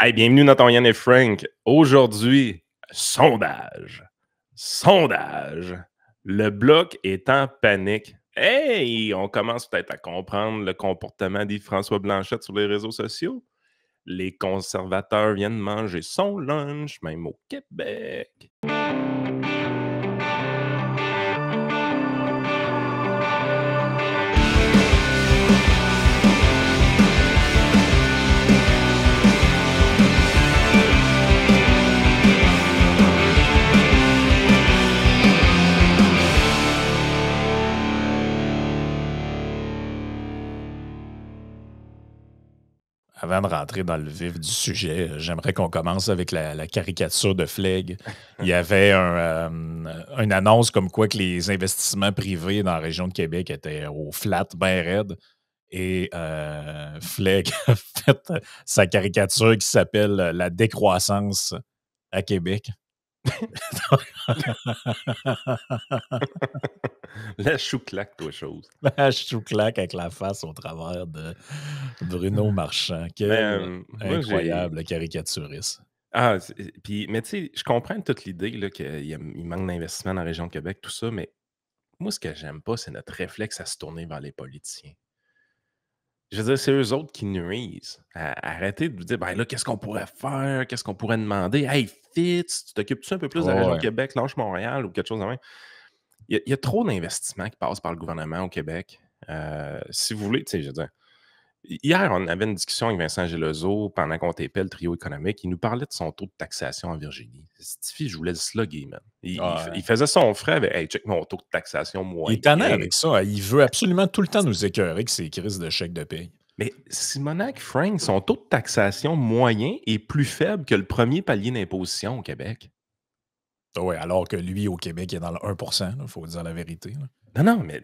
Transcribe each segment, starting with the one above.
Hey, bienvenue dans ton Yann et Frank. Aujourd'hui, sondage. Sondage. Le Bloc est en panique. Hey, on commence peut-être à comprendre le comportement d'Yves-François Blanchette sur les réseaux sociaux. Les conservateurs viennent manger son lunch, même au Québec. Avant de rentrer dans le vif du sujet, j'aimerais qu'on commence avec la caricature de Flegg. Il y avait une annonce comme quoi que les investissements privés dans la région de Québec étaient au flat, bien raide. Et Flegg a fait sa caricature qui s'appelle La décroissance à Québec. La chou-claque, toi, chose. La chou-claque avec la face au travers de Bruno Marchand. Quel Moi, j'ai. incroyable caricaturiste. Ah, mais tu sais, je comprends toute l'idée là, qu'il manque d'investissement dans la région de Québec, tout ça, mais moi, ce que j'aime pas, c'est notre réflexe à se tourner vers les politiciens. Je veux dire, c'est eux autres qui nuisent. Arrêtez de vous dire, ben là, qu'est-ce qu'on pourrait faire? Qu'est-ce qu'on pourrait demander? Hey, Fitz, tu t'occupes-tu un peu plus de la région de Québec, lâche Montréal ou quelque chose de même? Il y a trop d'investissements qui passent par le gouvernement au Québec. Si vous voulez, tu sais, je veux dire, hier, on avait une discussion avec Vincent Gelozo pendant qu'on tapait le trio économique. Il nous parlait de son taux de taxation en Virginie. Stifi, je voulais le slugger, man. Il faisait son frais avec hey, check mon taux de taxation Il moyen. est tannant avec ça. Il veut absolument tout le temps nous écœurer avec ses crises de chèques de paye. Mais Simonac Frank, son taux de taxation moyen est plus faible que le premier palier d'imposition au Québec. Oui, alors que lui, au Québec, il est dans le 1%, il faut dire la vérité. Là. Non, mais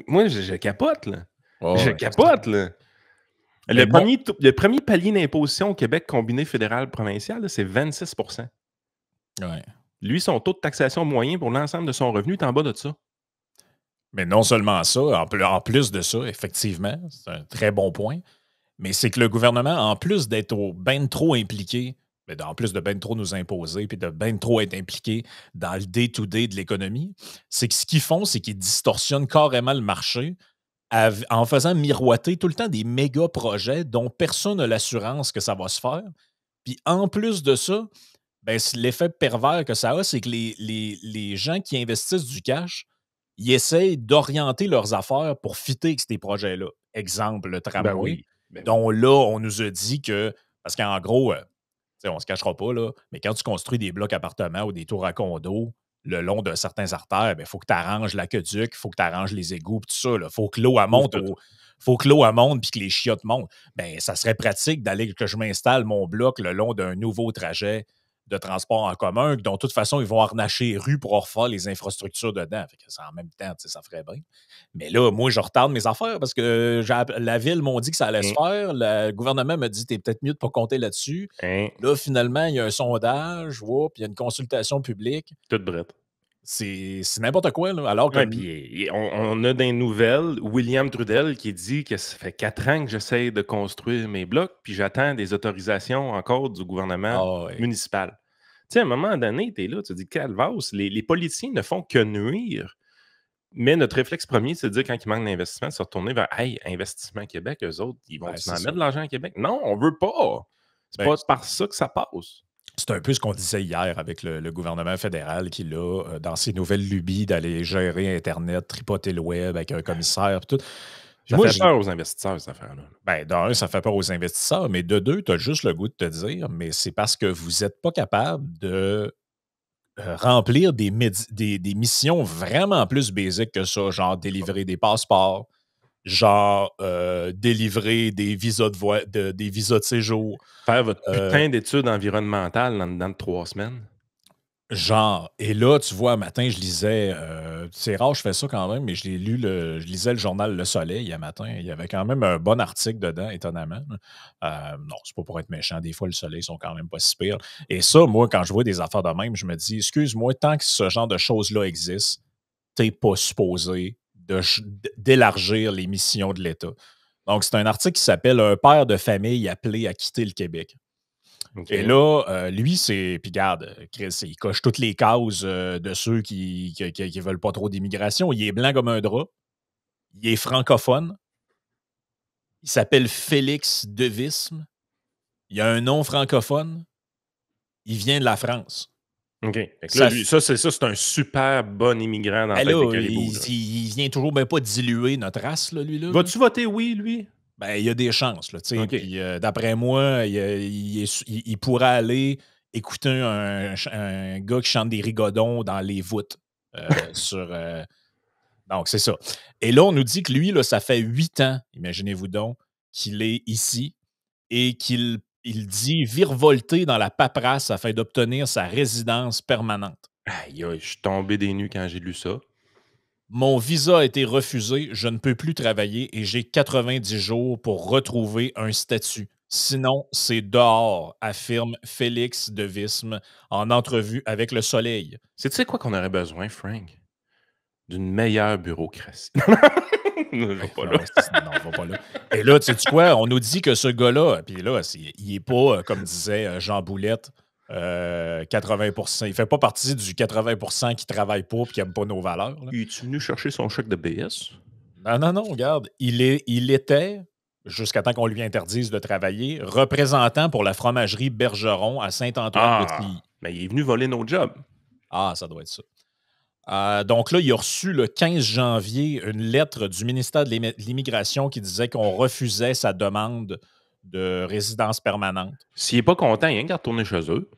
moi, je capote, là. Oh, je ouais, capote, là. Mais Le premier palier d'imposition au Québec combiné fédéral-provincial, c'est 26%. Ouais. Lui, son taux de taxation moyen pour l'ensemble de son revenu est en bas de ça. Mais non seulement ça, en plus de ça, effectivement, c'est un très bon point, mais c'est que le gouvernement, en plus d'être bien trop impliqué, en plus de bien trop nous imposer, puis de bien trop être impliqué dans le day-to-day de l'économie, c'est que ce qu'ils font, c'est qu'ils distorsionnent carrément le marché en faisant miroiter tout le temps des méga projets dont personne n'a l'assurance que ça va se faire. Puis en plus de ça, l'effet pervers que ça a, c'est que les gens qui investissent du cash, ils essayent d'orienter leurs affaires pour fitter avec ces projets-là. Exemple, le tramway, dont là, on nous a dit que, parce qu'en gros, on ne se cachera pas, là, mais quand tu construis des blocs appartements ou des tours à condos le long de certains artères, il faut que tu arranges l'aqueduc, il faut que tu arranges les égouts, tout ça. Il faut que l'eau monte faut que l'eau monte puis que les chiottes montent. Ça serait pratique d'aller que je m'installe mon bloc le long d'un nouveau trajet de transport en commun, dont de toute façon, ils vont harnacher les rues pour refaire les infrastructures dedans. Fait que ça, en même temps, ça ferait bien. Mais là, moi, je retarde mes affaires parce que la ville m'ont dit que ça allait se faire. Le gouvernement m'a dit t'es peut-être mieux de ne pas compter là-dessus. Là, finalement, il y a un sondage, puis il y a une consultation publique. Toute brette. C'est n'importe quoi. Là, alors que... puis on a des nouvelles. William Trudel qui dit que ça fait 4 ans que j'essaie de construire mes blocs, puis j'attends des autorisations encore du gouvernement municipal. Tu sais, à un moment donné, tu es là, tu te dis, calvasse, les politiciens ne font que nuire. Mais notre réflexe premier, c'est de dire, quand il manque d'investissement, de se retourner vers Hey, Investissement Québec, eux autres, ils vont mettre de l'argent à Québec. Non, on veut pas. C'est pas par ça que ça passe. C'est un peu ce qu'on disait hier avec le gouvernement fédéral qui, là, dans ses nouvelles lubies d'aller gérer Internet, tripoter le web avec un commissaire. Tout. Ça fait peur aux investisseurs, cette affaire-là. D'un, ça fait peur aux investisseurs, mais de deux, tu as juste le goût de te dire, mais c'est parce que vous n'êtes pas capable de remplir des missions vraiment plus basiques que ça, genre délivrer des passeports, genre délivrer des visas des visas de séjour. Faire votre putain d'études environnementales dans 3 semaines. Genre, et là, tu vois, un matin, je lisais, c'est rare, je fais ça quand même, mais je lisais le journal Le Soleil il y a matin. Il y avait quand même un bon article dedans, étonnamment. Non, c'est pas pour être méchant. Des fois, Le Soleil sont quand même pas si pires. Et ça, moi, quand je vois des affaires de même, je me dis, excuse-moi, tant que ce genre de choses-là existe, t'es pas supposé d'élargir les missions de l'État. Donc, c'est un article qui s'appelle « Un père de famille appelé à quitter le Québec ». OK. Et là, lui, c'est. Puis garde, Chris, il coche toutes les cases de ceux qui veulent pas trop d'immigration. Il est blanc comme un drap. Il est francophone. Il s'appelle Félix Devisme. Il a un nom francophone. Il vient de la France. OK. Fait que là, Ça, lui, c'est un super bon immigrant dans la ben tête des là, caribous. Là. il vient toujours ben pas diluer notre race, là, lui. Là. Vas-tu voter oui, lui? Ben, il y a des chances. Là, tu sais. OK. Puis d'après moi, il pourrait aller écouter un gars qui chante des rigodons dans les voûtes. Donc, c'est ça. Et là, on nous dit que lui, là, ça fait 8 ans, imaginez-vous donc, qu'il est ici et qu'il dit virevolter dans la paperasse afin d'obtenir sa résidence permanente. Aïe, aïe, je suis tombé des nues quand j'ai lu ça. Mon visa a été refusé, je ne peux plus travailler et j'ai 90 jours pour retrouver un statut. Sinon, c'est dehors, affirme Félix Devisme en entrevue avec Le Soleil. C'est tu sais quoi qu'on aurait besoin, Frank? D'une meilleure bureaucratie. Non, je vais pas là. Non, on va pas là. Et là, tu sais quoi? On nous dit que ce gars-là, puis là, il n'est pas, comme disait Jean Boulette, 80%. Il fait pas partie du 80% qui travaille pas et qui n'aime pas nos valeurs. Là. Es-tu venu chercher son chèque de BS? Non, regarde. Il était, jusqu'à temps qu'on lui interdise de travailler, représentant pour la fromagerie Bergeron à Saint-Antoine-de-Tilly. Mais il est venu voler nos jobs. Ah, ça doit être ça. Donc là, il a reçu le 15 janvier une lettre du ministère de l'Immigration qui disait qu'on refusait sa demande de résidence permanente. S'il n'est pas content, il a qu'à retourner chez eux.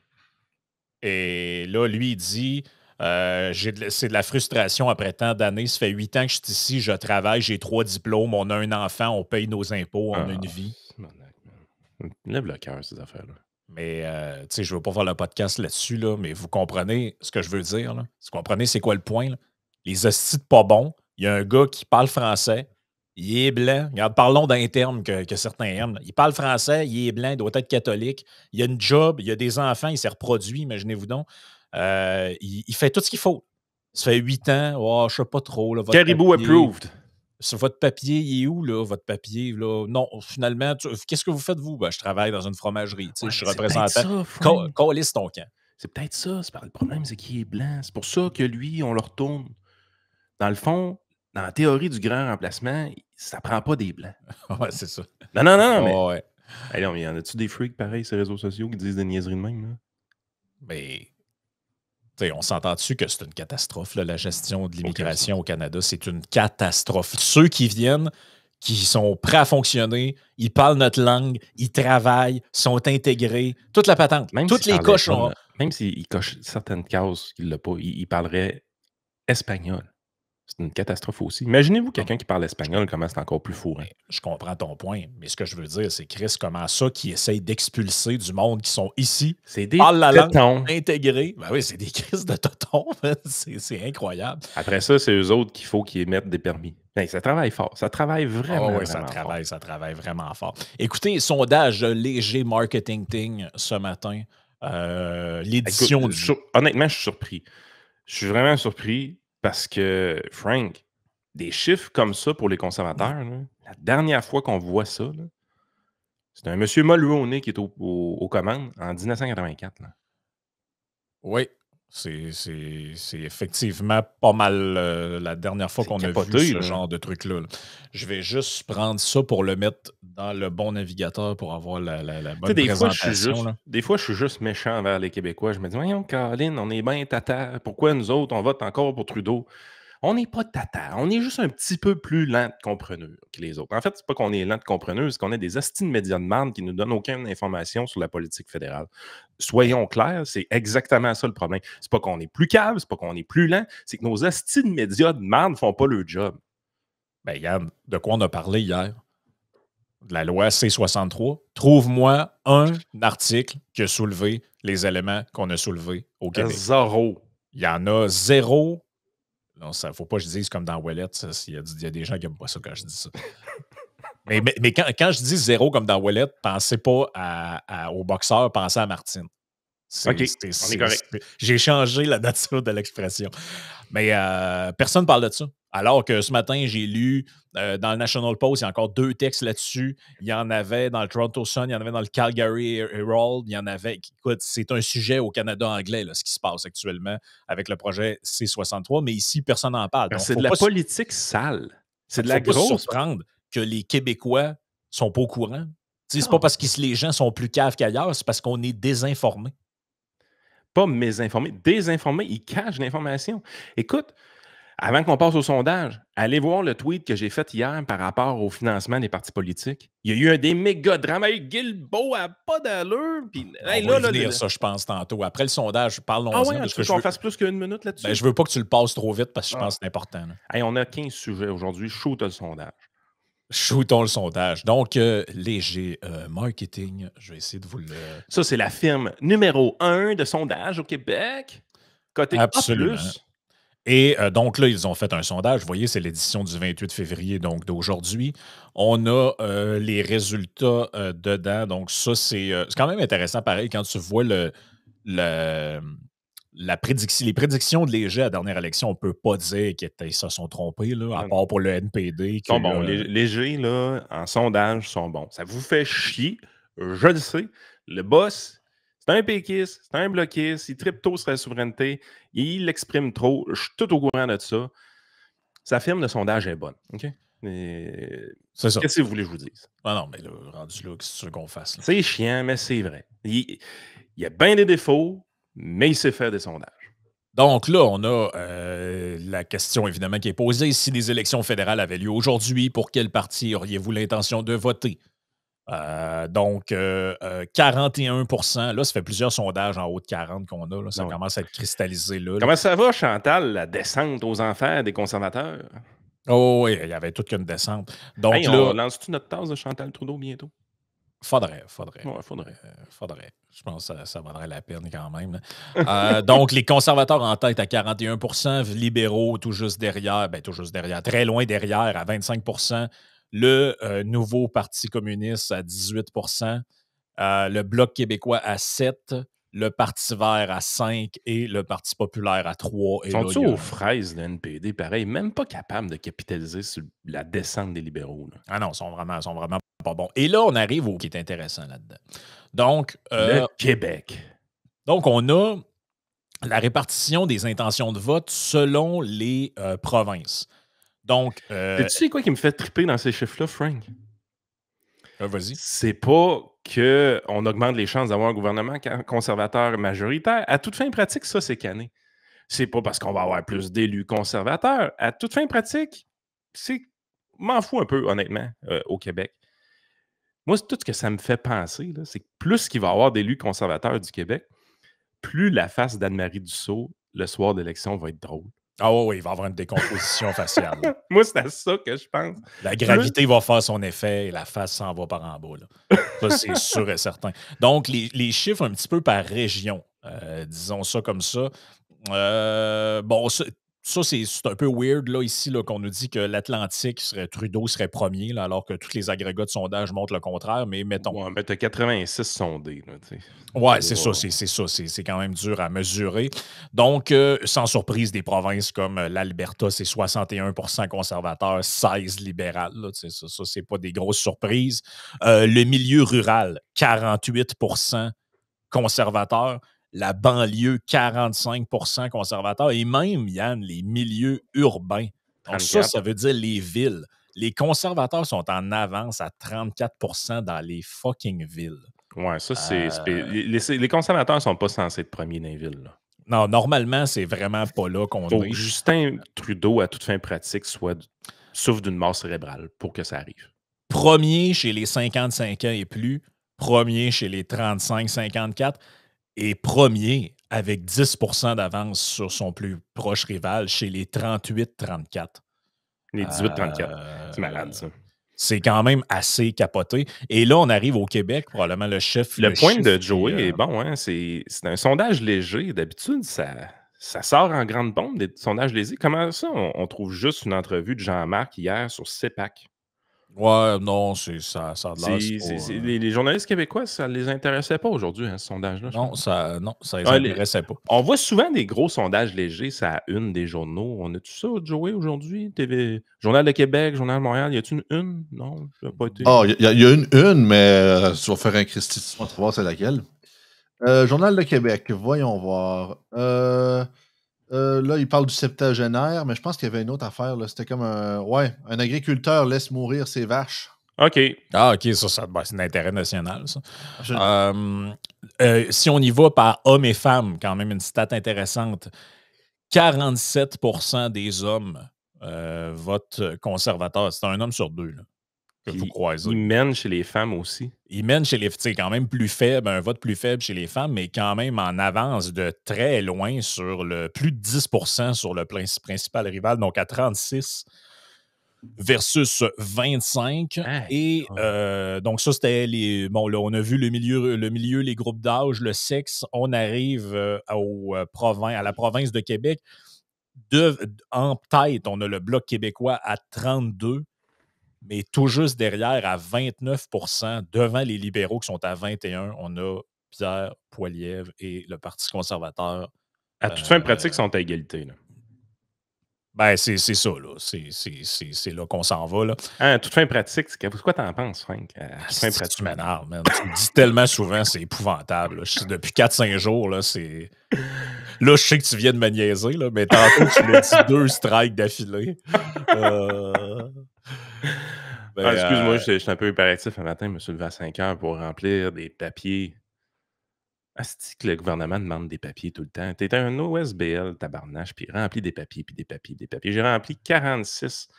Et là, lui, il dit c'est de la frustration après tant d'années. Ça fait 8 ans que je suis ici, je travaille, j'ai 3 diplômes, on a un enfant, on paye nos impôts, on a une vie. Lève le cœur, ces affaires-là. Mais, tu sais, je ne veux pas faire le podcast là-dessus, là, mais vous comprenez ce que je veux dire. Là? Vous comprenez c'est quoi le point? Là? Les hosties de pas bons, il y a un gars qui parle français, il est blanc. Regarde, parlons d'un terme que certains aiment. Il parle français, il est blanc, il doit être catholique. Il a une job, il a des enfants, il s'est reproduit, imaginez-vous donc. Il fait tout ce qu'il faut. Ça fait 8 ans, oh, je ne sais pas trop. Là, Caribou approved. Sur votre papier, il est où, là, votre papier? Là? Non, finalement, qu'est-ce que vous faites, vous? Ben, je travaille dans une fromagerie. Je suis représentant. Calisse ton camp. C'est peut-être ça. Le problème, c'est qu'il est blanc. C'est pour ça que lui, on le retourne. Dans le fond, dans la théorie du grand remplacement, ça prend pas des blancs. Ouais, c'est ça. Non, mais... Ouais. Hey, non, mais y en a-tu des freaks pareils sur les réseaux sociaux qui disent des niaiseries de même? Là? Mais... on s'entend dessus que c'est une catastrophe, là, la gestion de l'immigration au Canada. C'est une catastrophe. Ceux qui viennent, qui sont prêts à fonctionner, ils parlent notre langue, ils travaillent, sont intégrés, toute la patente. Même toutes les coches sont... Même s'ils cochent certaines cases qu'il n'a pas, il parlerait espagnol. C'est une catastrophe aussi. Imaginez-vous quelqu'un qui parle espagnol, comment c'est encore plus fourré. Je comprends ton point, mais ce que je veux dire, c'est Chris, comment ça qui essaye d'expulser du monde qui sont ici, c'est des parlent la langue, totons. intégrés. Ben oui, c'est des crises de totons. C'est incroyable. Après ça, c'est eux autres qu'il faut qu'ils émettent des permis. Ben, ça travaille fort. Ça travaille vraiment, oui, vraiment fort. Ça travaille vraiment fort. Écoutez, sondage léger marketing thing ce matin. L'édition du... Honnêtement, je suis surpris. Je suis vraiment surpris parce que, Frank, des chiffres comme ça pour les conservateurs, là, la dernière fois qu'on voit ça, c'est un monsieur Mulroney qui est aux commandes en 1984. Là. Oui, c'est effectivement pas mal la dernière fois qu'on a vu ce genre de truc-là. Je vais juste prendre ça pour le mettre dans le bon navigateur pour avoir la bonne présentation. Des fois, je suis juste méchant envers les Québécois. Je me dis, voyons, Caroline, on est bien tata. Pourquoi nous autres, on vote encore pour Trudeau? On n'est pas tata. On est juste un petit peu plus lent de compreneur que les autres. En fait, c'est pas qu'on est lent de compreneur, c'est qu'on a des hosties de médias de marde qui ne nous donnent aucune information sur la politique fédérale. Soyons clairs, c'est exactement ça le problème. C'est pas qu'on est plus calme, c'est pas qu'on est plus lent, c'est que nos hosties de médias de marde ne font pas leur job. Ben, regarde, de quoi on a parlé hier? De la loi C-63. Trouve-moi un article qui a soulevé les éléments qu'on a soulevés au Québec. Zéro. Il y en a zéro. Non, ça ne faut pas que je dise comme dans Ouellette. Il y a des gens qui n'aiment pas ça quand je dis ça. mais quand je dis zéro comme dans Ouellette, pensez pas au boxeur, pensez à Martine. OK, on est correct. J'ai changé la nature de l'expression. Mais personne ne parle de ça. Alors que ce matin, j'ai lu dans le National Post, il y a encore 2 textes là-dessus. Il y en avait dans le Toronto Sun, il y en avait dans le Calgary Herald, il y en avait. Écoute, c'est un sujet au Canada anglais, là, ce qui se passe actuellement avec le projet C-63, mais ici, personne n'en parle. Donc, C'est de la politique sale. C'est de faut la pas se grosse. surprendre que les Québécois sont pas au courant. C'est pas Non, parce que les gens sont plus caves qu'ailleurs, c'est parce qu'on est désinformés. pas mésinformés, désinformés. Ils cachent l'information. Écoute, avant qu'on passe au sondage, allez voir le tweet que j'ai fait hier par rapport au financement des partis politiques. Il y a eu des méga drames. Hey, Guilbeault a pas d'allure. Puis, On va y venir, ça, je pense, tantôt. Après le sondage, Ah ouais, parlons-en. Parce tu que veux qu'on fasse plus qu'une minute là-dessus? je veux pas que tu le passes trop vite parce que je Ah. pense que c'est important. Là. Hey, on a 15 sujets aujourd'hui. Shoot le sondage. Shootons le sondage. Donc, léger marketing, je vais essayer de vous le... Ça, c'est la firme numéro 1 de sondage au Québec. Côté Absolument. A+. Et donc là, ils ont fait un sondage. Vous voyez, c'est l'édition du 28 février, donc d'aujourd'hui. On a les résultats dedans. Donc ça, c'est quand même intéressant, pareil, quand tu vois les prédictions de Léger à la dernière élection, on ne peut pas dire qu'ils se sont trompés, là, à part pour le NPD. Ils sont bons. Légers, là, en sondage, sont bons. Ça vous fait chier, je le sais. Le boss, c'est un péquiste, c'est un bloquiste, il tripe tôt sur la souveraineté, il l'exprime trop. Je suis tout au courant de ça. Sa firme de sondage est bonne. OK? C'est ça. Qu'est-ce que vous voulez que je vous dise? Ah non, mais là, rendu là, qu'est-ce que tu veux qu'on fasse? Là? C'est chiant, mais c'est vrai. Il y a bien des défauts, mais il sait faire des sondages. Donc là, on a la question évidemment qui est posée. Si les élections fédérales avaient lieu aujourd'hui, pour quel parti auriez-vous l'intention de voter? Donc, 41 là, ça fait plusieurs sondages en haut de 40 qu'on a. Là, ça commence à être cristallisé là. Comment ça va, Chantal, la descente aux enfers des conservateurs? Oh oui, il y avait toute qu'une descente. Donc hey, là, on lance-tu notre tasse de Chantal Trudeau bientôt? Faudrait. Ouais, faudrait. Je pense que ça vaudrait la peine quand même. Donc, les conservateurs en tête à 41 libéraux tout juste derrière, très loin derrière à 25 le nouveau Parti communiste à 18 le Bloc québécois à 7 le Parti vert à 5 et le Parti populaire à 3. Sont-ils aux fraises, le NPD, pareil, même pas capables de capitaliser sur la descente des libéraux? Là. Ah non, ils sont vraiment pas bons. Et là, on arrive au qui est intéressant là-dedans. Donc, le Québec. Donc, on a la répartition des intentions de vote selon les provinces. Donc, tu sais quoi qui me fait triper dans ces chiffres-là, Frank? Vas-y. C'est pas qu'on augmente les chances d'avoir un gouvernement conservateur majoritaire. À toute fin pratique, ça, c'est canné. C'est pas parce qu'on va avoir plus d'élus conservateurs. À toute fin pratique, c'est... m'en fous un peu, honnêtement, au Québec. Moi, tout ce que ça me fait penser, c'est que plus qu'il va y avoir d'élus conservateurs du Québec, plus la face d'Anne-Marie Dussault, le soir d'élection, va être drôle. Ah oui, il va y avoir une décomposition faciale. Moi, c'est à ça que je pense. La gravité va faire son effet et la face s'en va par en bas. Là. Ça, c'est sûr et certain. Donc, les chiffres un petit peu par région, disons ça comme ça. Bon, ça, c'est un peu weird, là, ici, là, qu'on nous dit que l'Atlantique Trudeau serait premier, là, alors que tous les agrégats de sondage montrent le contraire, mais mettons. Ouais, mais t'as 86 sondés, là, tu sais. Ouais, c'est ça. C'est quand même dur à mesurer. Donc, sans surprise, des provinces comme l'Alberta, c'est 61 conservateur, 16 libéral. Là, ça, c'est pas des grosses surprises. Le milieu rural, 48 conservateur. La banlieue, 45 conservateurs. Et même, Yann, les milieux urbains. Donc, ça veut dire les villes. Les conservateurs sont en avance à 34 dans les fucking villes. Ouais, ça, c'est... Les conservateurs ne sont pas censés être premiers dans les villes. Là. Non, normalement, c'est vraiment pas là qu'on est. Justin Trudeau, à toute fin pratique, souffre d'une mort cérébrale pour que ça arrive. Premier chez les 55 ans et plus, premier chez les 35-54 et premier avec 10 d'avance sur son plus proche rival chez les 38-34. Les 18-34. C'est malade, ça. C'est quand même assez capoté. Et là, on arrive au Québec, probablement le chef. Le point de Joey est bon. Hein? C'est un sondage léger. D'habitude, ça sort en grande bombe, des sondages lésés. Comment ça, on trouve juste une entrevue de Jean-Marc hier sur CEPAC? Ouais, non, ça a de l'air, c'est pas. Les journalistes québécois, ça les intéressait pas aujourd'hui, hein, ce sondage-là, je Non, pense. ça les Ah, intéressait pas. on voit souvent des gros sondages légers, ça à une des journaux. On a-tu ça, Joey, aujourd'hui? Journal de Québec, Journal de Montréal, y a-tu une une? Non, ça n'a pas été. Ah, il y a une, mais tu vas faire un Christy, tu vas voir c'est laquelle. Journal de Québec, voyons voir. Là, il parle du septagénaire, mais je pense qu'il y avait une autre affaire. Là. C'était comme un agriculteur laisse mourir ses vaches. OK. Ah, OK, ça c'est d'intérêt national, ça. Absolument. Si on y va par hommes et femmes, quand même une stat intéressante, 47% des hommes votent conservateur. C'est un homme sur deux là, que vous croisez. Ils mènent chez les femmes aussi. Ils mènent chez les femmes, c'est quand même plus faible, un vote plus faible chez les femmes, mais quand même en avance de très loin sur le plus de 10% sur le principal rival, donc à 36 versus 25. Aïe. Donc, ça, c'était les. Bon, là, on a vu le milieu, les groupes d'âge, le sexe. On arrive à la province de Québec. En tête, on a le Bloc québécois à 32, mais tout juste derrière, à 29%, devant les libéraux qui sont à 21, on a Pierre Poilievre et le Parti conservateur. À toute fin pratique, ils sont à égalité. Là. Ben, c'est ça, là. C'est là qu'on s'en va, là. À toute fin pratique, c'est quoi t'en penses, Frank? Tu m'énerves, man. Tu me dis tellement souvent, c'est épouvantable. Là. Depuis 4-5 jours, là, c'est... Là, je sais que tu viens de me niaiser, là, mais tantôt, tu l'as dit 2 strikes d'affilée. Excuse-moi, je suis un peu hyperactif un matin. Je me suis levé à 5 heures pour remplir des papiers. C'est que le gouvernement demande des papiers tout le temps. T'es un OSBL, tabarnache, puis remplis des papiers, puis des papiers, puis des papiers. J'ai rempli 46,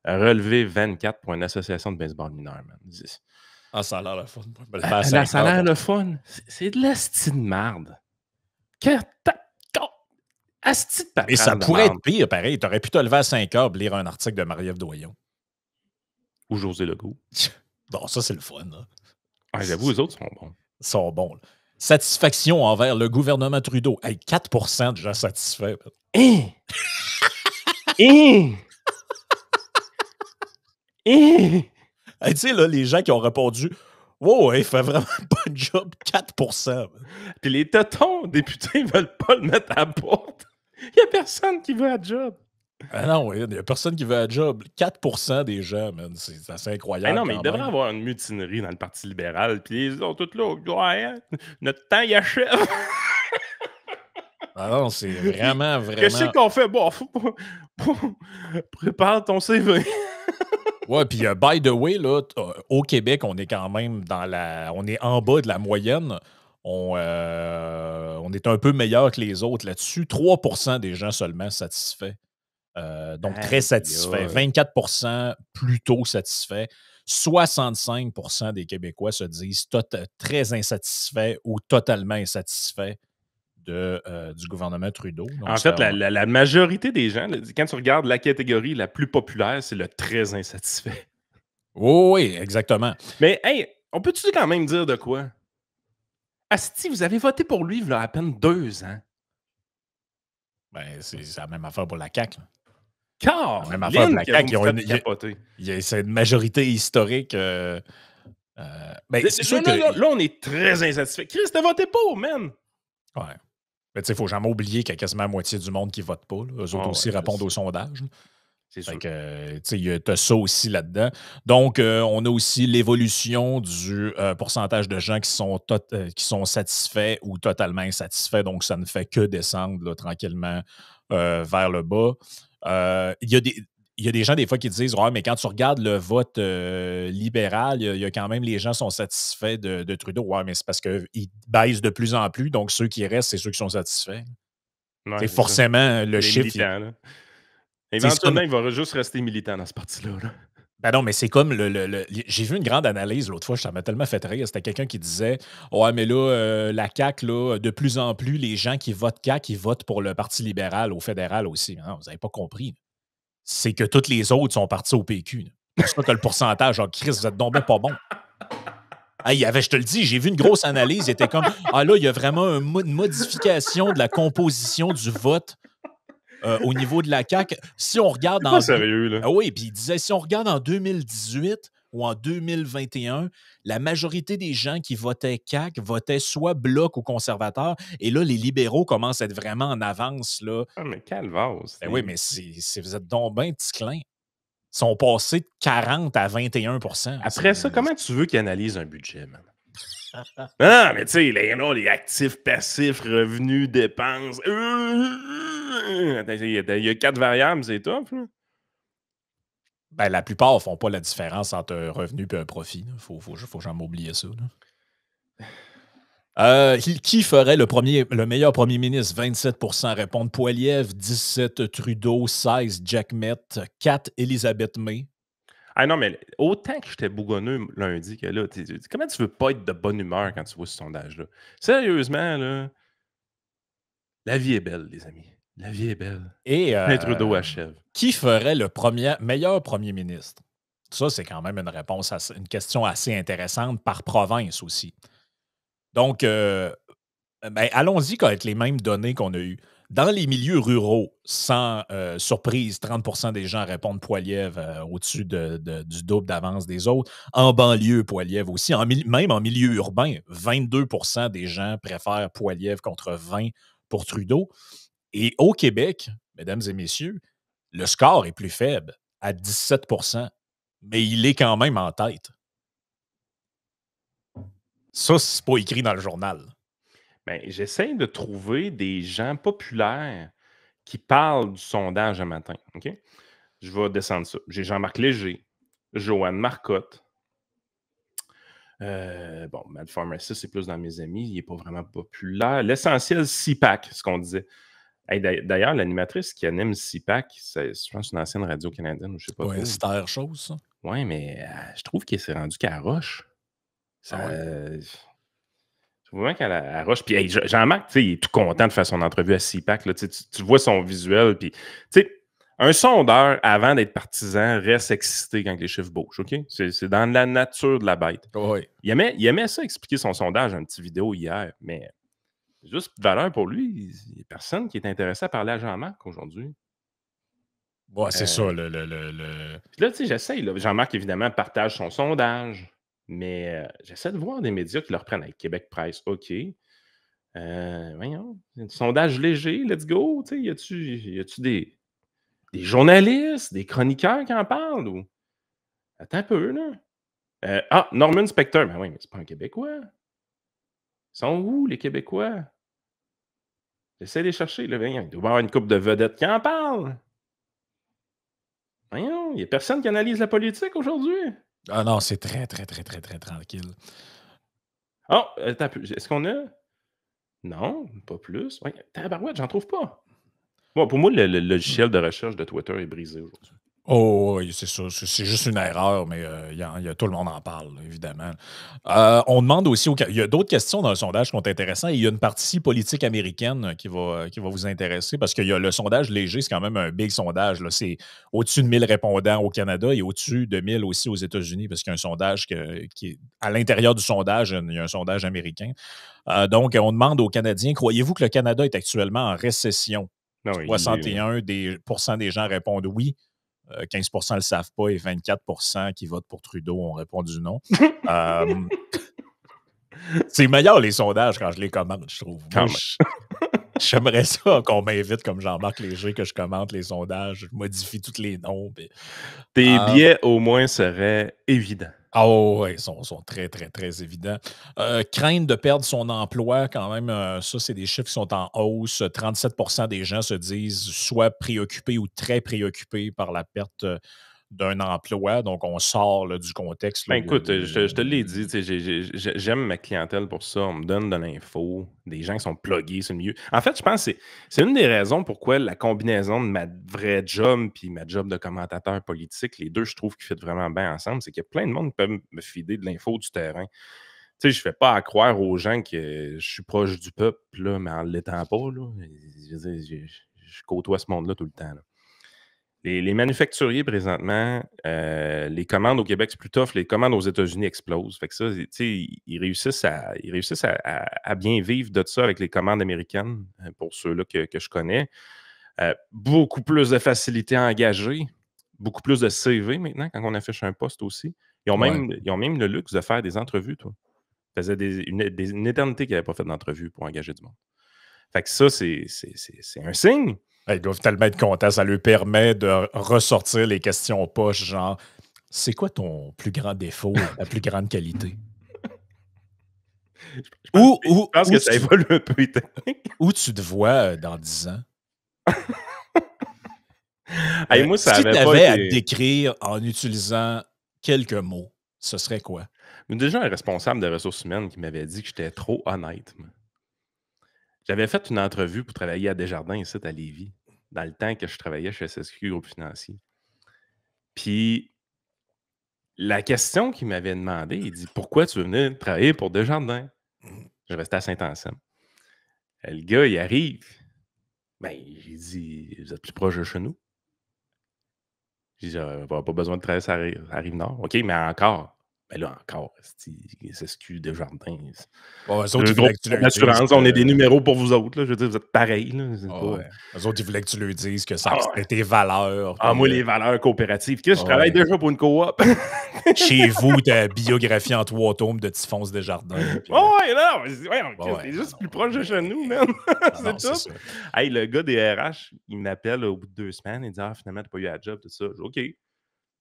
relevé 24 pour une association de baseball mineur, man. Ça a l'air le fun. Ça a l'air le fun. C'est de l'asti de marde. Asti de paperasse. Mais ça pourrait être pire, pareil. T'aurais pu te lever à 5 heures et lire un article de Marie-Ève Doyon. Ou José Legault. Bon, ça, c'est le fun. J'avoue, les autres sont bons. Ils sont bons. Là. Satisfaction envers le gouvernement Trudeau. Hey, 4% de gens satisfaits. Tu sais, là, les gens qui ont répondu « Wow, il fait vraiment un bon job, 4%. » Puis les totons députés veulent pas le mettre à la porte. Il n'y a personne qui veut un job. Ah non, il n'y a personne qui veut un job. 4% des gens, man, c'est assez incroyable. Non, mais il devrait y avoir une mutinerie dans le Parti libéral. Puis ils sont tous là. Ouais, notre temps, il achève. Ah non, c'est vraiment. Qu'est-ce qu'on fait? Bon, prépare ton CV. Ouais, puis by the way, là, au Québec, on est quand même on est en bas de la moyenne. On est un peu meilleur que les autres là-dessus. 3% des gens seulement satisfaits. Donc, très satisfaits. 24% plutôt satisfaits. 65% des Québécois se disent très insatisfaits ou totalement insatisfaits du gouvernement Trudeau. Donc, en fait, la majorité des gens, quand tu regardes la catégorie la plus populaire, c'est le très insatisfait. Oui, exactement. Mais, hey, on peut-tu quand même dire de quoi? Asti, vous avez voté pour lui il y a à peine 2 ans. Ben, c'est la même affaire pour la CAQ. Car, même affaire pour la CAQ. C'est une majorité historique. Ben, c'est sûr que... Là, on est très insatisfait. Chris, t'as voté pour, man! Ouais. Mais tu sais, il ne faut jamais oublier qu'il y a quasiment la moitié du monde qui ne vote pas. Là. Eux autres aussi répondent aux sondages. C'est sûr. Tu as ça aussi là-dedans. Donc, on a aussi l'évolution du pourcentage de gens qui sont satisfaits ou totalement insatisfaits. Donc, ça ne fait que descendre là, tranquillement vers le bas. Il y a des gens, des fois, qui disent mais quand tu regardes le vote libéral, il y a quand même les gens sont satisfaits de Trudeau. Ouais, mais c'est parce qu'il baisse de plus en plus. Donc, ceux qui restent, c'est ceux qui sont satisfaits. Ouais, c'est forcément le chiffre. Éventuellement, il va juste rester militant dans ce parti-là. Là. Ben non, mais c'est comme j'ai vu une grande analyse l'autre fois, ça m'a tellement fait rire. C'était quelqu'un qui disait ouais, mais là, la CAQ, là, de plus en plus, les gens qui votent CAQ, ils votent pour le Parti libéral au fédéral aussi. Non, vous n'avez pas compris. C'est que tous les autres sont partis au PQ. C'est ça que le pourcentage, Chris, vous êtes donc pas bon. Hey, je te le dis, j'ai vu une grosse analyse, il était comme là, il y a vraiment une modification de la composition du vote. Au niveau de la CAQ, si on regarde pas sérieux, là. Oui, puis il disait, si on regarde en 2018, où en 2021, la majorité des gens qui votaient CAQ votaient soit Bloc ou conservateur. Et là, les libéraux commencent à être vraiment en avance. Là. Ah, mais calvasse. Ben oui, mais vous êtes donc bien petit clin. Ils sont passés de 40 à 21 Après ça, comment tu veux qu'ils analysent un budget, man? Ah, mais tu sais, les actifs, passifs, revenus, dépenses. Il y a 4 variables, c'est top. Là. Ben, la plupart ne font pas la différence entre un revenu et un profit. Il faut jamais oublier ça. Qui ferait le meilleur premier ministre? 27 répondent Poilievre, 17 Trudeau, 16 Jack Mett, 4 Elisabeth May. Ah non, mais autant que j'étais bougonneux lundi que là, comment tu veux pas être de bonne humeur quand tu vois ce sondage-là? Sérieusement, là, la vie est belle, les amis. La vie est belle. Et Trudeau achève. Qui ferait le meilleur premier ministre? Ça, c'est quand même une question assez intéressante par province aussi. Donc, allons-y avec les mêmes données qu'on a eues. Dans les milieux ruraux, sans surprise, 30 des gens répondent Poilievre au-dessus du double d'avance des autres. En banlieue, Poilievre aussi. Même en milieu urbain, 22 des gens préfèrent Poilievre contre 20 pour Trudeau. Et au Québec, mesdames et messieurs, le score est plus faible, à 17 mais il est quand même en tête. Ça, c'est pas écrit dans le journal. Ben, j'essaie de trouver des gens populaires qui parlent du sondage un matin. OK? Je vais descendre ça. J'ai Jean-Marc Léger, Joanne Marcotte. Matt Pharmacist, c'est plus dans mes amis. Il n'est pas vraiment populaire. L'essentiel, CPAC, ce qu'on disait. Hey, d'ailleurs, l'animatrice qui anime CPAC, je pense une ancienne radio canadienne, je ne sais pas. Ouais, c'est air chose, ça. Oui, mais je trouve qu'elle s'est rendue qu'à Roche. Ça, je trouve vraiment qu'à Roche. Puis hey, Jean-Marc, il est tout content de faire son entrevue à CPAC. Là, tu vois son visuel. Puis, un sondeur, avant d'être partisan, reste excité quand les chiffres bougent. OK? C'est dans la nature de la bête. Oui. Il aimait ça expliquer son sondage dans une petite vidéo hier, mais juste de valeur pour lui. Il n'y a personne qui est intéressé à parler à Jean-Marc aujourd'hui. Ouais, c'est ça. Puis là, j'essaye. Jean-Marc, évidemment, partage son sondage, mais j'essaie de voir des médias qui le reprennent avec Québec Presse. OK. Voyons. Un sondage léger, let's go. Y a-tu des journalistes, des chroniqueurs qui en parlent? Ou... Attends un peu, là. Norman Spector. Ben oui, mais c'est pas un Québécois. Ils sont où, les Québécois? J'essaie de les chercher. Là. Il doit y avoir une couple de vedettes qui en parlent. Voyons, il n'y a personne qui analyse la politique aujourd'hui. Ah non, c'est très, très, très, très, très tranquille. Oh, attends un peu. Est-ce qu'on a... Non, pas plus. Ouais, tabarouette, j'en trouve pas. Bon, pour moi, le logiciel de recherche de Twitter est brisé aujourd'hui. Oh oui, c'est ça. C'est juste une erreur, mais tout le monde en parle, évidemment. On demande aussi, il y a d'autres questions dans le sondage qui sont intéressantes. Il y a une partie politique américaine qui va vous intéresser parce qu'il y a le sondage léger, c'est quand même un big sondage. Là. C'est au-dessus de 1000 répondants au Canada et au-dessus de 1000 aussi aux États-Unis parce qu'il y a un sondage qui est à l'intérieur du sondage, il y a un sondage américain. Donc, on demande aux Canadiens, croyez-vous que le Canada est actuellement en récession? Non, 61 des gens répondent oui. 15 ne le savent pas et 24 qui votent pour Trudeau ont répondu non. C'est meilleur les sondages quand je les commente, je trouve. Moi, j'aimerais ça qu'on m'invite comme Jean-Marc Léger, que je commente les sondages, je modifie tous les noms. Puis, tes biais, au moins, seraient évidents. Ah oui, ils sont très, très, très évidents. Crainte de perdre son emploi, quand même, ça, c'est des chiffres qui sont en hausse. 37 des gens se disent soit préoccupés ou très préoccupés par la perte d'un emploi. Donc, on sort là, du contexte. Là, écoute, je te l'ai dit, j'aime ma clientèle pour ça. On me donne de l'info, des gens qui sont plugués sur le milieu. En fait, je pense que c'est une des raisons pourquoi la combinaison de ma vraie job et ma job de commentateur politique, les deux, je trouve qu'ils fit vraiment bien ensemble. C'est qu'il y a plein de monde qui peuvent me filer de l'info du terrain. Tu sais, je ne fais pas à croire aux gens que je suis proche du peuple, là, mais en ne l'étant pas. Là, je côtoie ce monde-là tout le temps. Là. Les manufacturiers, présentement, les commandes au Québec, c'est plus tough. Les commandes aux États-Unis explosent. Fait que ça, ils réussissent à bien vivre de ça avec les commandes américaines, pour ceux-là que je connais. Beaucoup plus de facilité à engager, beaucoup plus de CV maintenant quand on affiche un poste aussi. Ils ont Ouais. même le luxe de faire des entrevues, toi. Ça faisait une éternité qu'ils n'avaient pas fait d'entrevue pour engager du monde. Fait que ça, c'est un signe. Ils doivent tellement être contents. Ça leur permet de ressortir les questions poches, genre, c'est quoi ton plus grand défaut, ta plus grande qualité? Je pense que ça évolue un peu. Où tu te vois dans 10 ans? Hey, moi, ça si avait tu pas avais à te été... décrire en utilisant quelques mots, ce serait quoi? Mais déjà, un responsable des ressources humaines qui m'avait dit que j'étais trop honnête. Moi. J'avais fait une entrevue pour travailler à Desjardins, ici, à Lévis, dans le temps que je travaillais chez SSQ Groupe Financier. Puis, la question qu'il m'avait demandé, il dit « Pourquoi tu veux venir travailler pour Desjardins? » Je restais à Saint-Anselme. Le gars, il arrive. Ben, j'ai dit « Vous êtes plus proche de chez nous? » J'ai dit « Pas besoin de travailler à la Rive-Nord. » OK, mais encore. Ben là, encore, SSQ Desjardins. Bon, eux autres, Le ils voulaient groupe que tu leur dises d'assurance, on est des numéros pour vous autres. Là. Je veux dire, vous êtes pareils. Là. ouais. Eux autres, ils voulaient que tu leur dises que ça Ah c'était tes valeurs. Ah, moi, les valeurs coopératives. Qu'est-ce que je travaille déjà pour une coop? Chez vous, ta biographie en 3 tomes de Typhonse Desjardins. Puis, ouais, non, t'es juste non, plus proche de chez nous, man. non, c'est tout. ça. Hey, le gars des RH, il m'appelle au bout de 2 semaines. Il dit « finalement, t'as pas eu la job, tout ça. » Je dis « OK. »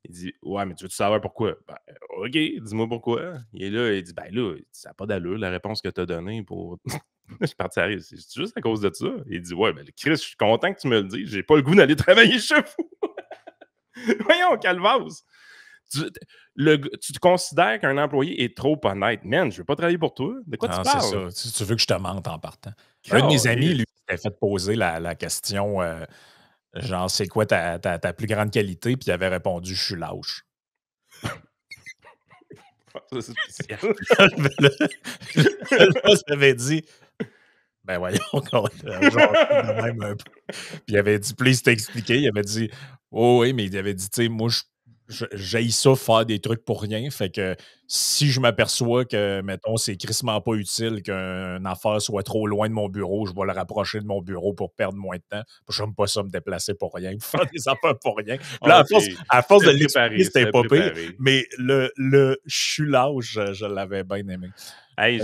Il dit « Ouais, mais tu veux-tu savoir pourquoi? » Ben, OK, dis-moi pourquoi. Il est là, il dit « Ben là, ça n'a pas d'allure, la réponse que t'as donnée pour... » Je suis parti à rire. C'est juste à cause de ça. Il dit « Ouais, ben Chris, je suis content que tu me le dises. J'ai pas le goût d'aller travailler chez vous. » Voyons, Calvas. Tu te considères qu'un employé est trop honnête. Man, je veux pas travailler pour toi. De quoi tu parles? C'est ça. Tu veux que je te mente en partant. Un de mes amis, lui, s'était fait poser la question genre, c'est quoi ta plus grande qualité? Puis il avait répondu, je suis lâche. Ça, c'est spécial. Là, ça avait dit, ben voyons, genre, de même un peu. Puis il avait dit, puis il s'était expliqué, il avait dit, oh oui, mais il avait dit, tu sais, moi, j'haïs ça faire des trucs pour rien. Fait que si je m'aperçois que, mettons, c'est crissement pas utile qu'une affaire soit trop loin de mon bureau, je vais le rapprocher de mon bureau pour perdre moins de temps. J'aime pas ça me déplacer pour rien, faire des affaires pour rien. Là, à force de l'expliquer, c'était pas pire. Mais le je suis lâche, je l'avais bien aimé. Hey,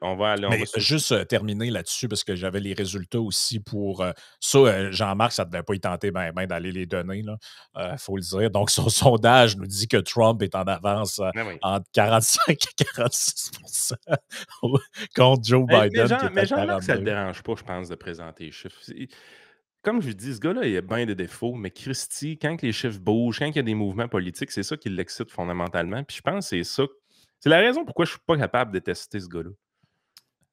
on va aller. Mais juste terminer là-dessus, parce que j'avais les résultats aussi pour ça. Jean-Marc, ça ne devait pas y tenter ben d'aller les donner, il faut le dire. Donc, son sondage nous dit que Trump est en avance entre 45 et 46 contre Joe Biden. Mais Jean-Marc, ça ne le dérange pas, je pense, de présenter les chiffres. Comme je dis, ce gars-là, il a bien des défauts, mais Christy, quand les chiffres bougent, quand il y a des mouvements politiques, c'est ça qui l'excite fondamentalement. Puis je pense que c'est ça. C'est la raison pourquoi je ne suis pas capable de détester ce gars-là.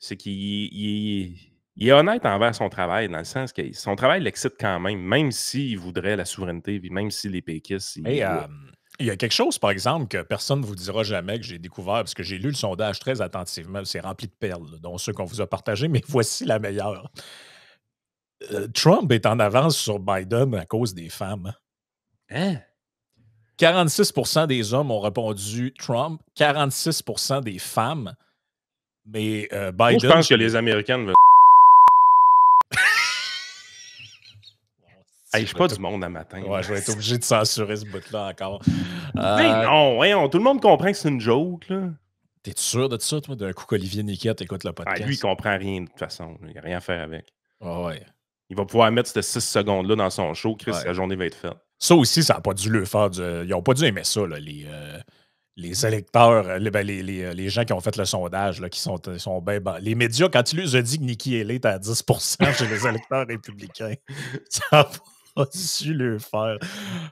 C'est qu'il est honnête envers son travail, dans le sens que son travail l'excite quand même s'il voudrait la souveraineté, puis même si les péquistes... il y a quelque chose, par exemple, que personne ne vous dira jamais que j'ai découvert, parce que j'ai lu le sondage très attentivement. C'est rempli de perles, dont ceux qu'on vous a partagés, mais voici la meilleure. Trump est en avance sur Biden à cause des femmes. Hein? 46 des hommes ont répondu Trump, 46 des femmes. Mais Biden. Moi, je pense que les Américaines veulent. Hey, je suis pas du monde à matin. Ouais, je vais être obligé de censurer ce bout-là encore. Mais non, voyons, tout le monde comprend que c'est une joke, là. T'es-tu sûr de ça, toi, d'un coup qu'Olivier Niquette écoute le podcast? Lui, il comprend rien de toute façon. Il n'y a rien à faire avec. Ouais. Il va pouvoir mettre ces 6 secondes-là dans son show. Chris, la journée va être faite. Ça aussi, ça n'a pas dû le faire. Ils n'ont pas dû aimer ça, là, les électeurs, les gens qui ont fait le sondage, là, qui sont bien... Les médias, quand tu leur as dit que Nikki Haley était à 10 chez les électeurs républicains, ça n'a pas dû le faire.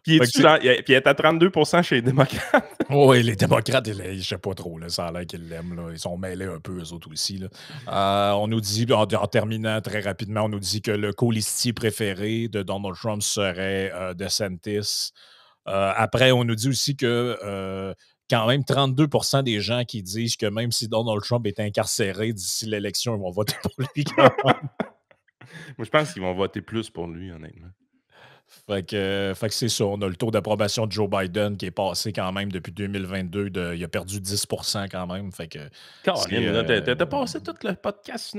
Puis il est à 32 chez les démocrates. Oui, les démocrates, je ne sais pas trop. Là, ça a l'air qu'ils l'aiment. Là. Ils sont mêlés un peu, eux autres aussi. Là. On nous dit, en terminant très rapidement, on nous dit que le colistier préféré de Donald Trump serait DeSantis. Après, on nous dit aussi que quand même 32 des gens qui disent que même si Donald Trump est incarcéré d'ici l'élection, ils vont voter pour lui quand même. Moi, je pense qu'ils vont voter plus pour lui, honnêtement. Fait que c'est ça. On a le taux d'approbation de Joe Biden qui est passé quand même depuis 2022. Il a perdu 10 quand même. Fait que. Caroline, t'as passé tout le podcast.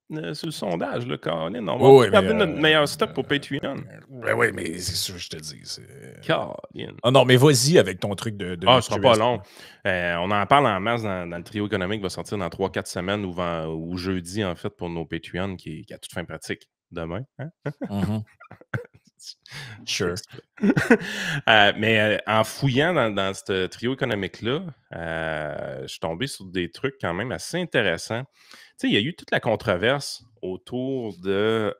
sur le sondage, là, Colin. On va Oui, mais. regarder notre meilleur step pour Patreon. Ben oui, mais c'est ça que je te dis. Colin. Ah non, mais vas-y avec ton truc de Ah, ce sera pas QS. long. On en parle en masse dans le trio économique qui va sortir dans 3-4 semaines ou jeudi, en fait, pour nos Patreons qui a toute fin pratique demain. Hein? Mhm. Sure. Mais en fouillant dans ce trio économique-là, je suis tombé sur des trucs quand même assez intéressants. Tu sais, il y a eu toute la controverse autour du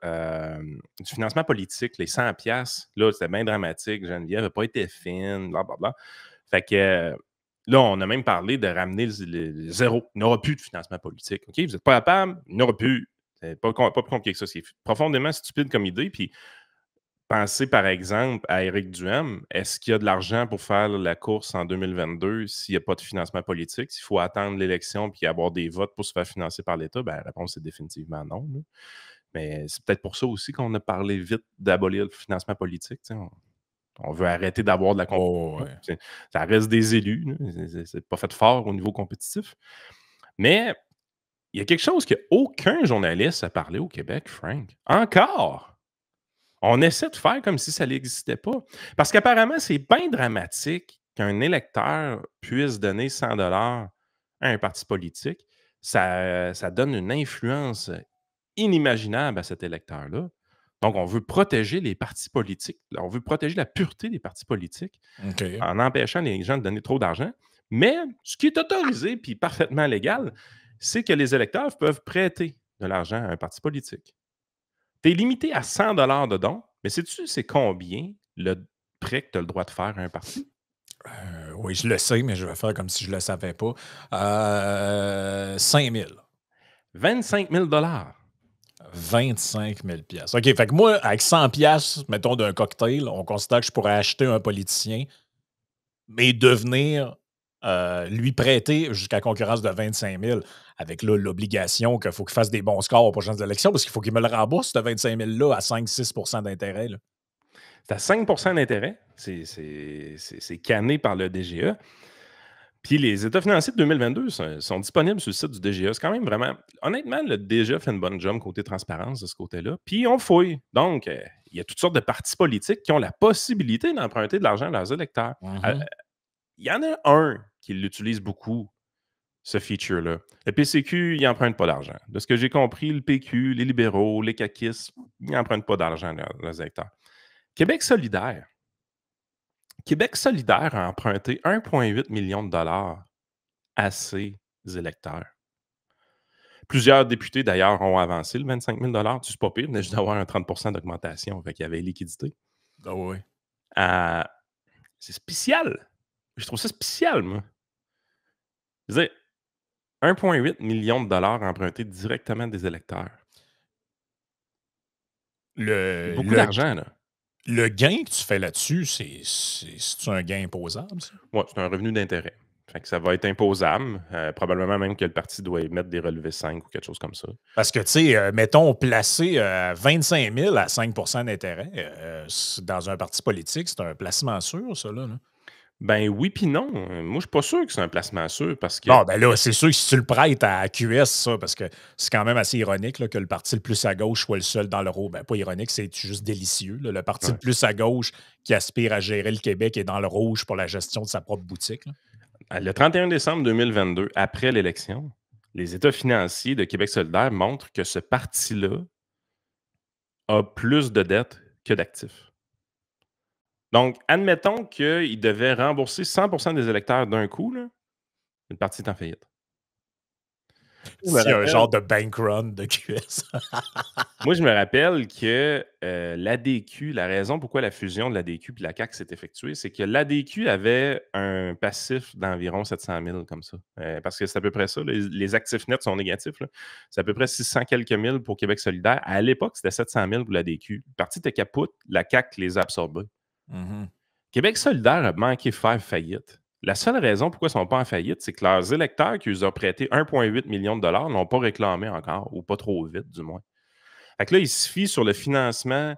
financement politique, les 100 piastres. Là, c'était bien dramatique. Geneviève n'a pas été fine, blablabla. Fait que là, on a même parlé de ramener le zéro. Il n'y aura plus de financement politique. OK? Vous n'êtes pas capable, il n'y aura plus. C'est pas plus compliqué que ça. C'est profondément stupide comme idée. Puis, pensez par exemple à Éric Duhem. Est-ce qu'il y a de l'argent pour faire la course en 2022 s'il n'y a pas de financement politique? S'il faut attendre l'élection puis avoir des votes pour se faire financer par l'État? Ben, la réponse est définitivement non. Là. Mais c'est peut-être pour ça aussi qu'on a parlé vite d'abolir le financement politique. On veut arrêter d'avoir de la compétition. Oh, ouais. Ça reste des élus. C'est pas fait fort au niveau compétitif. Mais il y a quelque chose qu'aucun journaliste a parlé au Québec, Frank. Encore! On essaie de faire comme si ça n'existait pas. Parce qu'apparemment, c'est bien dramatique qu'un électeur puisse donner 100 $ à un parti politique. Ça donne une influence inimaginable à cet électeur-là. Donc, on veut protéger les partis politiques. On veut protéger la pureté des partis politiques OK. en empêchant les gens de donner trop d'argent. Mais ce qui est autorisé puis parfaitement légal, c'est que les électeurs peuvent prêter de l'argent à un parti politique. Tu es limité à 100 $ de dons, mais sais-tu c'est combien le prêt que tu as le droit de faire à un parti? Oui, je le sais, mais je vais faire comme si je ne le savais pas. 5 000. 25 000 $ 25 000 piastres. OK, fait que moi, avec 100 piastres, mettons, d'un cocktail, on considère que je pourrais acheter un politicien, mais devenir, lui prêter jusqu'à concurrence de 25 000, avec là, l'obligation qu'il faut qu'il fasse des bons scores aux prochaines élections, parce qu'il faut qu'il me le rembourse, ce 25 000-là, à 5-6 % d'intérêt. Là. C'est à 5 % d'intérêt. C'est canné par le DGE. Puis les états financiers de 2022 sont disponibles sur le site du DGE. C'est quand même vraiment... Honnêtement, le DGE fait une bonne job côté transparence de ce côté-là. Puis on fouille. Donc, il y a toutes sortes de partis politiques qui ont la possibilité d'emprunter de l'argent à leurs électeurs. Il y en a un qui l'utilise beaucoup, ce feature-là. Le PCQ, il n'emprunte pas d'argent. De ce que j'ai compris, le PQ, les libéraux, les caquistes, ils n'empruntent pas d'argent à leurs électeurs. Québec solidaire. Québec solidaire a emprunté 1,8 million de $ à ses électeurs. Plusieurs députés, d'ailleurs, ont avancé le 25 000 $. C'est pas pire, mais juste d'avoir un 30 % d'augmentation. Fait qu'il y avait liquidité. Ah oui. C'est spécial. Je trouve ça spécial, moi. Je veux dire, 1,8 million de $ empruntés directement des électeurs. C'est beaucoup d'argent, là. Le gain que tu fais là-dessus, c'est un gain imposable, ça? Oui, c'est un revenu d'intérêt. Fait que ça va être imposable. Probablement même que le parti doit émettre des relevés 5 ou quelque chose comme ça. Parce que, tu sais, mettons, placer 25 000 à 5 % d'intérêt dans un parti politique, c'est un placement sûr, ça, là. Ben oui puis non. Moi, je suis pas sûr que c'est un placement sûr parce que... Bon, ben là, c'est sûr que si tu le prêtes à QS, ça, parce que c'est quand même assez ironique là, que le parti le plus à gauche soit le seul dans le rouge. Ben, pas ironique, c'est juste délicieux. Là. Le parti le plus à gauche qui aspire à gérer le Québec est dans le rouge pour la gestion de sa propre boutique. Là. Le 31 décembre 2022, après l'élection, les états financiers de Québec solidaire montrent que ce parti-là a plus de dettes que d'actifs. Donc, admettons qu'il devait rembourser 100 % des électeurs d'un coup, là, le parti est en faillite. C'est un genre de bank run de QS. Moi, je me rappelle que l'ADQ, la raison pourquoi la fusion de l'ADQ et la CAQ s'est effectuée, c'est que l'ADQ avait un passif d'environ 700 000 comme ça. Parce que c'est à peu près ça. Les actifs nets sont négatifs. Là. C'est à peu près 600 quelques mille pour Québec solidaire. À l'époque, c'était 700 000 pour l'ADQ. Le parti était capote, la CAQ les a absorbés. Québec solidaire a manqué faire faillite. La seule raison pourquoi ils ne sont pas en faillite, c'est que leurs électeurs qui leur ont prêté 1,8 million de $ n'ont pas réclamé encore, ou pas trop vite, du moins. Fait que là, ils se fient sur le financement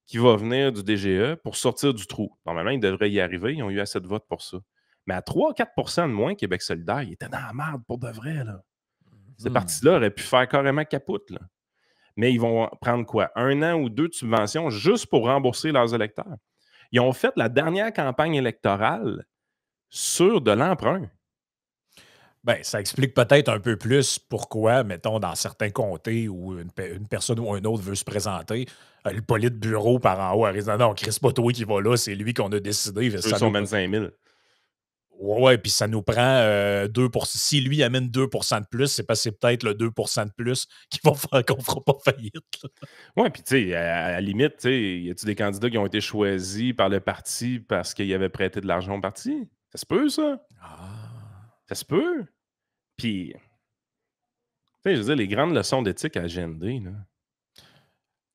qui va venir du DGE pour sortir du trou. Normalement, ils devraient y arriver. Ils ont eu assez de votes pour ça. Mais à 3-4 % de moins, Québec solidaire, ils étaient dans la merde pour de vrai. Là. Ces partis-là auraient pu faire carrément capote. Là. Mais ils vont prendre quoi? 1 an ou 2 de subventions juste pour rembourser leurs électeurs. Ils ont fait la dernière campagne électorale sur de l'emprunt. Ben, ça explique peut-être un peu plus pourquoi, mettons, dans certains comtés où une personne ou un autre veut se présenter, le politburo par en haut a raison. Non, Chris Potoé qui va là, c'est lui qu'on a décidé. Eux sont 25 000. Ouais, puis ça nous prend 2%. Si lui amène 2% de plus, c'est parce que c'est peut-être le 2% de plus qui va faire qu'on ne fera pas faillite. Oui, puis tu sais, à la limite, y a-tu des candidats qui ont été choisis par le parti parce qu'ils avaient prêté de l'argent au parti? Ça se peut, ça? Ça se peut. Puis, tu sais, je veux dire, les grandes leçons d'éthique à GND, là.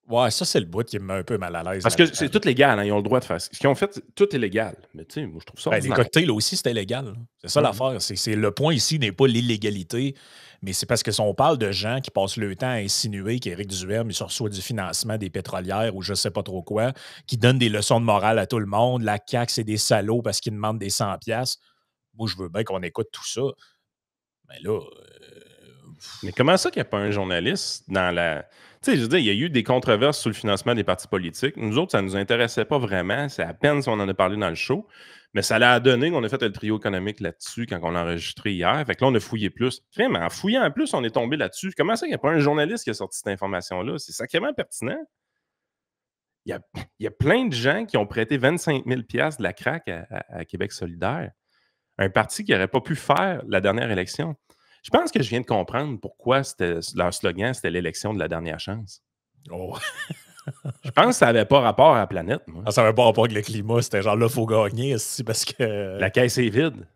Ouais, ça, c'est le bout qui me met un peu mal à l'aise. Parce que c'est tout légal, hein, ils ont le droit de faire ce qu'ils ont fait, tout est légal. Mais tu sais, moi, je trouve ça les ordinaire. cocktails aussi, c'était légal. C'est ça l'affaire. C'est le point ici n'est pas l'illégalité, mais c'est parce que si on parle de gens qui passent le temps à insinuer qu'Éric Duhem il se reçoit du financement des pétrolières ou je sais pas trop quoi, qui donne des leçons de morale à tout le monde, la CAQ, c'est des salauds parce qu'ils demandent des 100$. Moi, je veux bien qu'on écoute tout ça. Mais là... Mais comment ça qu'il n'y a pas un journaliste dans la... Tu sais, je veux dire, il y a eu des controverses sur le financement des partis politiques. Nous autres, ça ne nous intéressait pas vraiment. C'est à peine si on en a parlé dans le show. Mais ça l'a donné qu'on a fait le trio économique là-dessus quand on l'a enregistré hier. Fait que là, on a fouillé plus. Vraiment, en fouillant en plus, on est tombé là-dessus. Comment ça qu'il n'y a pas un journaliste qui a sorti cette information-là? C'est sacrément pertinent. Il y a plein de gens qui ont prêté 25 000 $ de la CRAQ à Québec solidaire. Un parti qui n'aurait pas pu faire la dernière élection. Je pense que je viens de comprendre pourquoi leur slogan, c'était l'élection de la dernière chance. Oh. Je pense que ça n'avait pas rapport à la planète. Moi. Ça n'avait pas rapport avec le climat. C'était genre là, il faut gagner aussi parce que... La caisse est vide.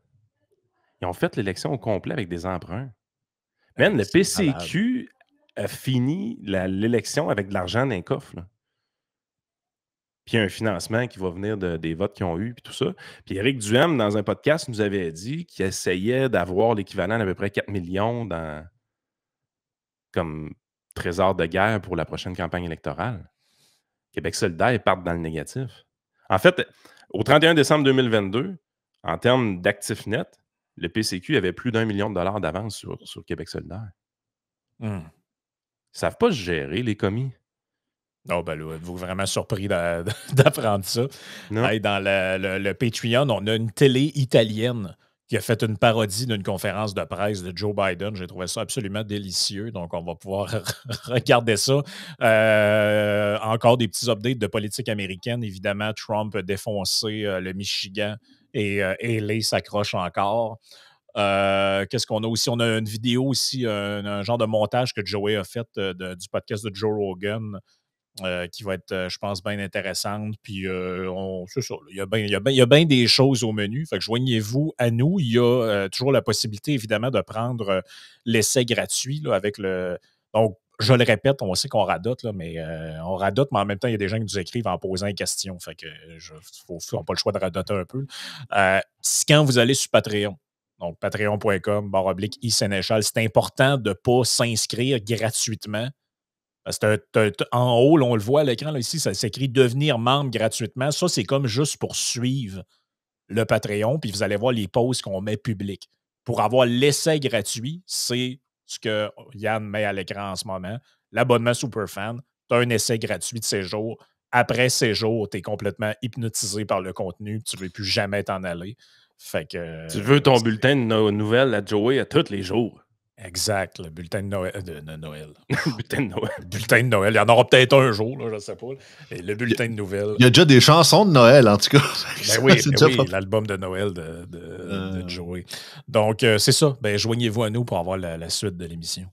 Ils ont fait l'élection au complet avec des emprunts. Man, le PCQ a fini l'élection avec de l'argent d'un coffre. Là. Puis il y a un financement qui va venir des votes qu'ils ont eus, puis tout ça. Puis Éric Duhem, dans un podcast, nous avait dit qu'il essayait d'avoir l'équivalent d'à peu près 4 millions comme trésor de guerre pour la prochaine campagne électorale. Québec solidaire, ils partent dans le négatif. En fait, au 31 décembre 2022, en termes d'actifs nets, le PCQ avait plus d'1 million de dollars d'avance sur Québec solidaire. Ils ne savent pas gérer, les commis. Non, ben là, êtes-vous vraiment surpris d'apprendre ça? Non. Hey, dans le Patreon, on a une télé italienne qui a fait une parodie d'une conférence de presse de Joe Biden. J'ai trouvé ça absolument délicieux. Donc, on va pouvoir regarder ça. Encore des petits updates de politique américaine. Évidemment, Trump a défoncé le Michigan et LA s'accroche encore. Qu'est-ce qu'on a aussi? On a une vidéo aussi, un genre de montage que Joey a fait du podcast de Joe Rogan. Qui va être, je pense, bien intéressante. Puis, c'est ça. Il y a bien des choses au menu. Fait que joignez-vous à nous. Il y a toujours la possibilité, évidemment, de prendre l'essai gratuit là, avec le... Donc, je le répète, on sait qu'on radote, là, mais on radote, mais en même temps, il y a des gens qui nous écrivent en posant des questions. Fait que on n'a pas le choix de radoter un peu. Quand vous allez sur Patreon, donc patreon.com/iSénéchal, c'est important de ne pas s'inscrire gratuitement. Parce que en haut, là, on le voit à l'écran, là, ici, ça s'écrit « Devenir membre gratuitement ». Ça, c'est comme juste pour suivre le Patreon, puis vous allez voir les posts qu'on met publics. Pour avoir l'essai gratuit, c'est ce que Yann met à l'écran en ce moment. L'abonnement Superfan, tu as un essai gratuit de séjour. Après séjour, tu es complètement hypnotisé par le contenu, tu ne veux plus jamais t'en aller. Fait que, tu veux ton bulletin de nouvelles à Joey à tous les jours. Exact, le bulletin de Noël. Le bulletin de Noël. Le bulletin de Noël. Il y en aura peut-être un jour, là, je ne sais pas. Et le bulletin de nouvelles. Il y a déjà des chansons de Noël, en tout cas. Ben oui, l'album de Noël de Joey. Donc, c'est ça. Ben, joignez-vous à nous pour avoir la suite de l'émission.